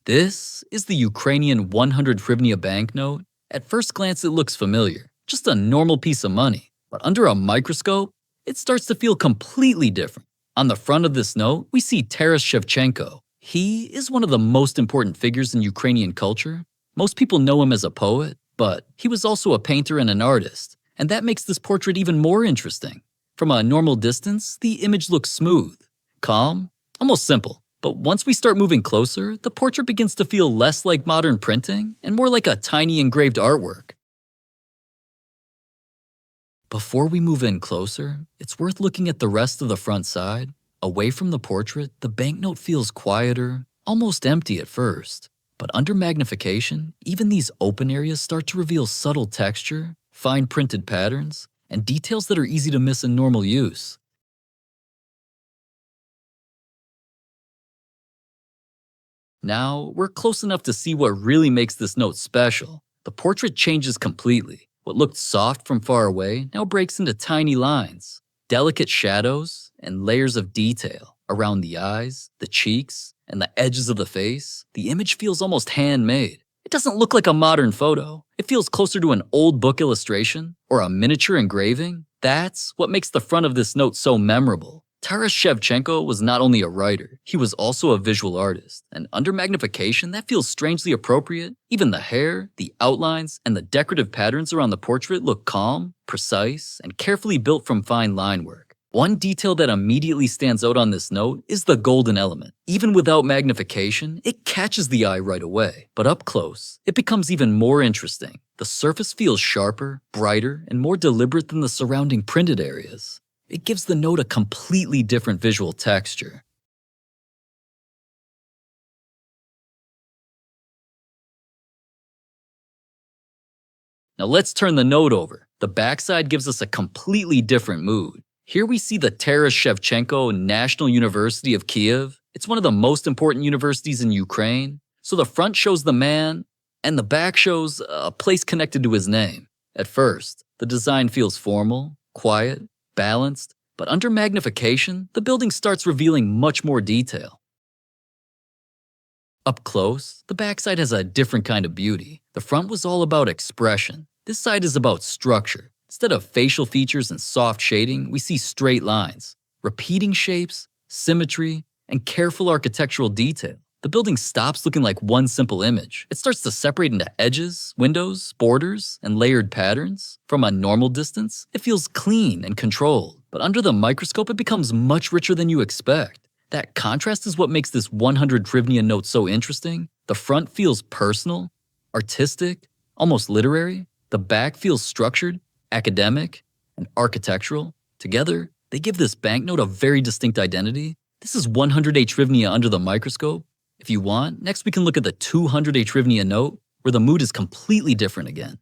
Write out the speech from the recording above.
This is the Ukrainian 100 Hryvnia banknote. At first glance, it looks familiar, just a normal piece of money. But under a microscope, it starts to feel completely different. On the front of this note, we see Taras Shevchenko. He is one of the most important figures in Ukrainian culture. Most people know him as a poet, but he was also a painter and an artist, and that makes this portrait even more interesting. From a normal distance, the image looks smooth, calm, almost simple. But once we start moving closer, the portrait begins to feel less like modern printing and more like a tiny engraved artwork. Before we move in closer, it's worth looking at the rest of the front side. Away from the portrait, the banknote feels quieter, almost empty at first. But under magnification, even these open areas start to reveal subtle texture, fine printed patterns, and details that are easy to miss in normal use. Now, we're close enough to see what really makes this note special. The portrait changes completely. What looked soft from far away now breaks into tiny lines, delicate shadows, and layers of detail around the eyes, the cheeks, and the edges of the face. The image feels almost handmade. It doesn't look like a modern photo. It feels closer to an old book illustration or a miniature engraving. That's what makes the front of this note so memorable. Taras Shevchenko was not only a writer, he was also a visual artist. And under magnification, that feels strangely appropriate. Even the hair, the outlines, and the decorative patterns around the portrait look calm, precise, and carefully built from fine line work. One detail that immediately stands out on this note is the golden element. Even without magnification, it catches the eye right away. But up close, it becomes even more interesting. The surface feels sharper, brighter, and more deliberate than the surrounding printed areas. It gives the note a completely different visual texture. Now let's turn the note over. The backside gives us a completely different mood. Here we see the Taras Shevchenko National University of Kyiv. It's one of the most important universities in Ukraine. So the front shows the man, and the back shows a place connected to his name. At first, the design feels formal, quiet, balanced, but under magnification, the building starts revealing much more detail. Up close, the backside has a different kind of beauty. The front was all about expression. This side is about structure. Instead of facial features and soft shading, we see straight lines, repeating shapes, symmetry, and careful architectural detail. The building stops looking like one simple image. It starts to separate into edges, windows, borders, and layered patterns. From a normal distance, it feels clean and controlled. But under the microscope, it becomes much richer than you expect. That contrast is what makes this 100 Hryvnia note so interesting. The front feels personal, artistic, almost literary. The back feels structured, academic, and architectural. Together, they give this banknote a very distinct identity. This is 100 Hryvnia under the microscope. If you want, next we can look at the 200 Hryvnia note, where the mood is completely different again.